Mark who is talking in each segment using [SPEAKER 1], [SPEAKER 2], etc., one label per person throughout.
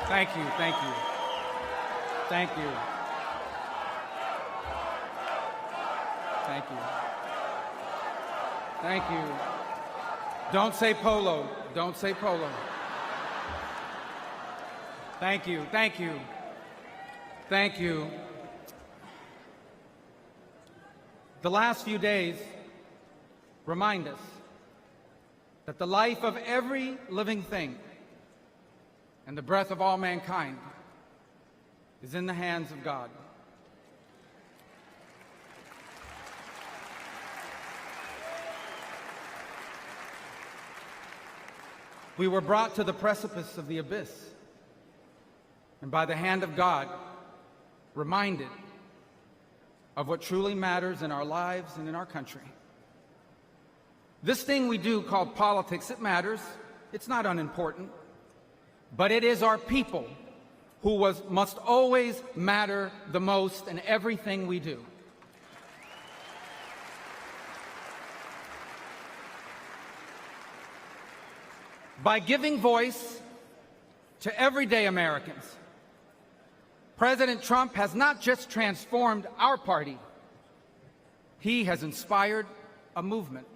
[SPEAKER 1] Thank you, thank you. Thank you. Thank you. Thank you. Don't say polo. Don't say polo. Thank you, thank you. Thank you. The last few days remind us that the life of every living thing and the breath of all mankind is in the hands of God. We were brought to the precipice of the abyss, and by the hand of God, reminded of what truly matters in our lives and in our country. This thing we do called politics, it matters. It's not unimportant. But it is our people who must always matter the most in everything we do. By giving voice to everyday Americans, President Trump has not just transformed our party, he has inspired a movement.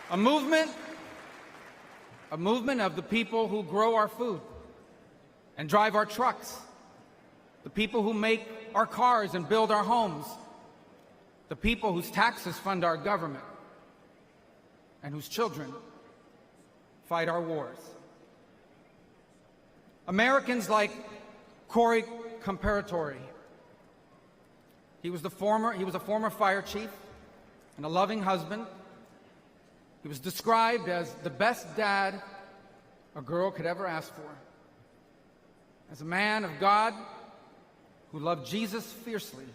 [SPEAKER 1] A movement of the people who grow our food and drive our trucks, the people who make our cars and build our homes, the people whose taxes fund our government, and whose children fight our wars. Americans like Corey Comparatori. He was a former fire chief and a loving husband. He was described as the best dad a girl could ever ask for. As a man of God who loved Jesus fiercely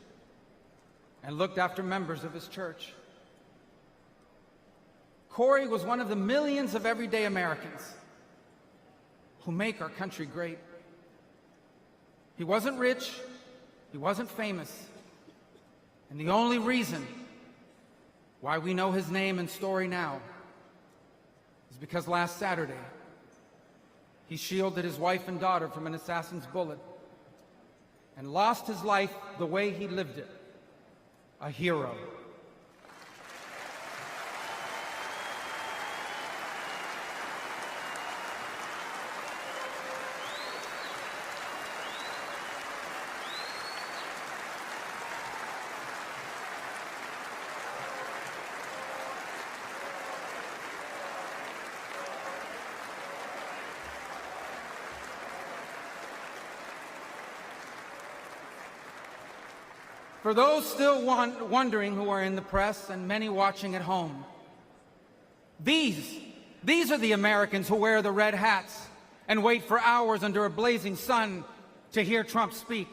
[SPEAKER 1] and looked after members of his church. Corey was one of the millions of everyday Americans who make our country great. He wasn't rich, he wasn't famous, and the only reason why we know his name and story now is because last Saturday, he shielded his wife and daughter from an assassin's bullet and lost his life the way he lived it, a hero. For those still wondering who are in the press and many watching at home, these are the Americans who wear the red hats and wait for hours under a blazing sun to hear Trump speak.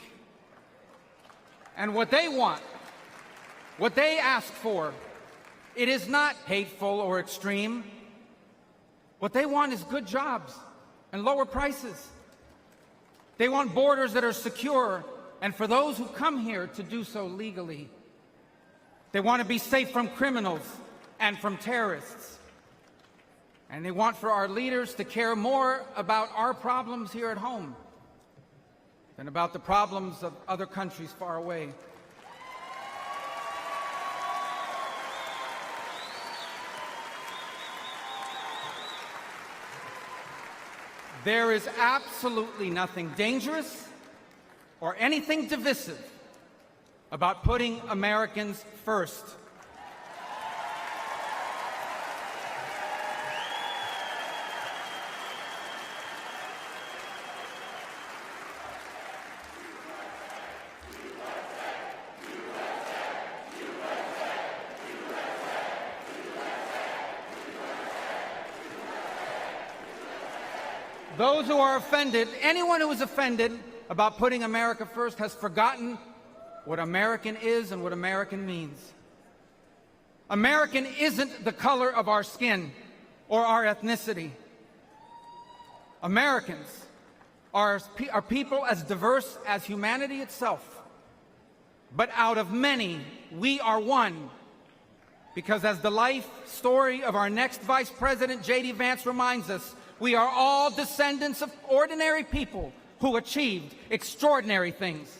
[SPEAKER 1] And what they want, what they ask for, it is not hateful or extreme. What they want is good jobs and lower prices. They want borders that are secure, and for those who come here to do so legally. They want to be safe from criminals and from terrorists. And they want for our leaders to care more about our problems here at home than about the problems of other countries far away. There is absolutely nothing dangerous or anything divisive about putting Americans first. Those who are offended, anyone who is offended about putting America first has forgotten what American is and what American means. American isn't the color of our skin or our ethnicity. Americans are people as diverse as humanity itself. But out of many, we are one Because as the life story of our next Vice President, J.D. Vance, reminds us, we are all descendants of ordinary people who achieved extraordinary things.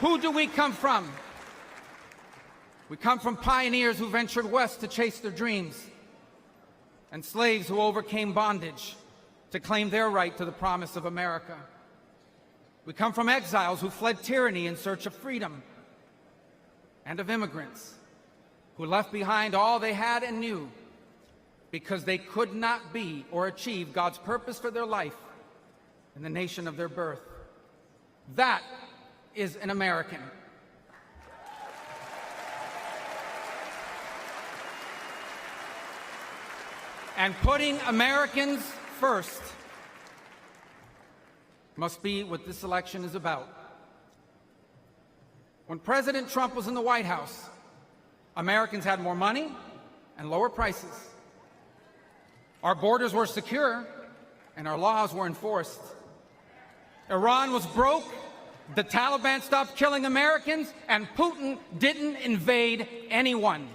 [SPEAKER 1] Who do we come from? We come from pioneers who ventured west to chase their dreams, and slaves who overcame bondage to claim their right to the promise of America. We come from exiles who fled tyranny in search of freedom, and of immigrants who left behind all they had and knew because they could not be or achieve God's purpose for their life in the nation of their birth. That is an American. And putting Americans first must be what this election is about. When President Trump was in the White House, Americans had more money and lower prices. Our borders were secure and our laws were enforced. Iran was broke, the Taliban stopped killing Americans, and Putin didn't invade anyone.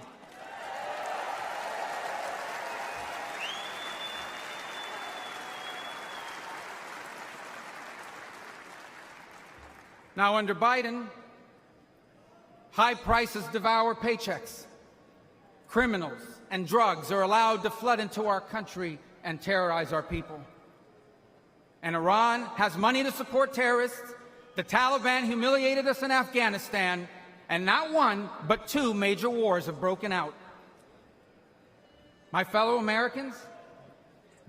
[SPEAKER 1] Now, under Biden, high prices devour paychecks. Criminals and drugs are allowed to flood into our country and terrorize our people. And Iran has money to support terrorists. The Taliban humiliated us in Afghanistan, and not one, but two major wars have broken out. My fellow Americans,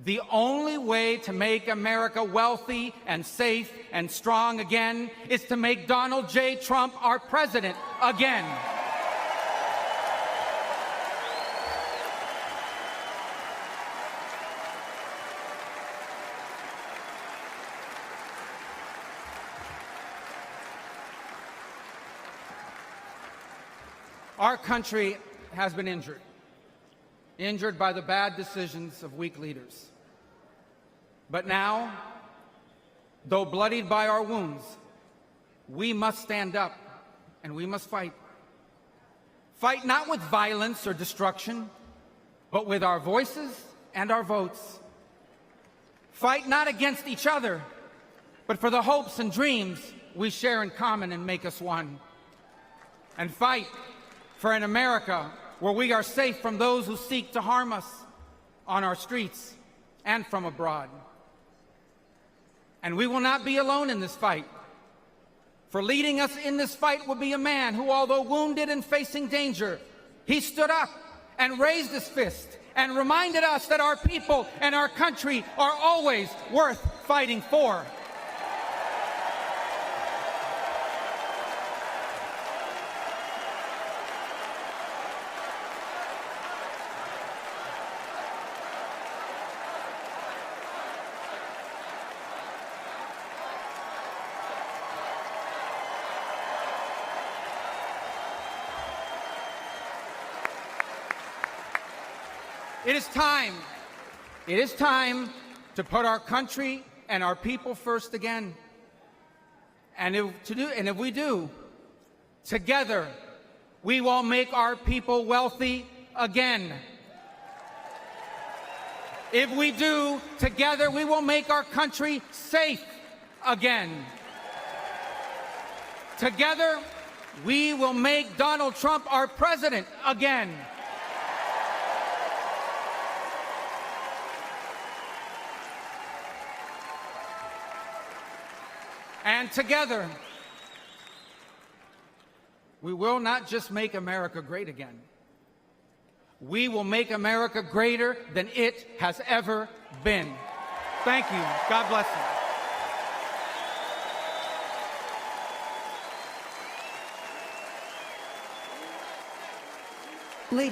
[SPEAKER 1] the only way to make America wealthy and safe and strong again is to make Donald J. Trump our president again. Our country has been injured by the bad decisions of weak leaders. But now, though bloodied by our wounds, we must stand up and we must fight. Fight not with violence or destruction, but with our voices and our votes. Fight not against each other, but for the hopes and dreams we share in common and make us one. And fight for an America where we are safe from those who seek to harm us on our streets and from abroad. And we will not be alone in this fight. For leading us in this fight will be a man who, although wounded and facing danger, he stood up and raised his fist and reminded us that our people and our country are always worth fighting for. It is time to put our country and our people first again. And if we do, together, we will make our people wealthy again. If we do, together, we will make our country safe again. Together, we will make Donald Trump our president again. And together, we will not just make America great again. We will make America greater than it has ever been. Thank you. God bless you.
[SPEAKER 2] Ladies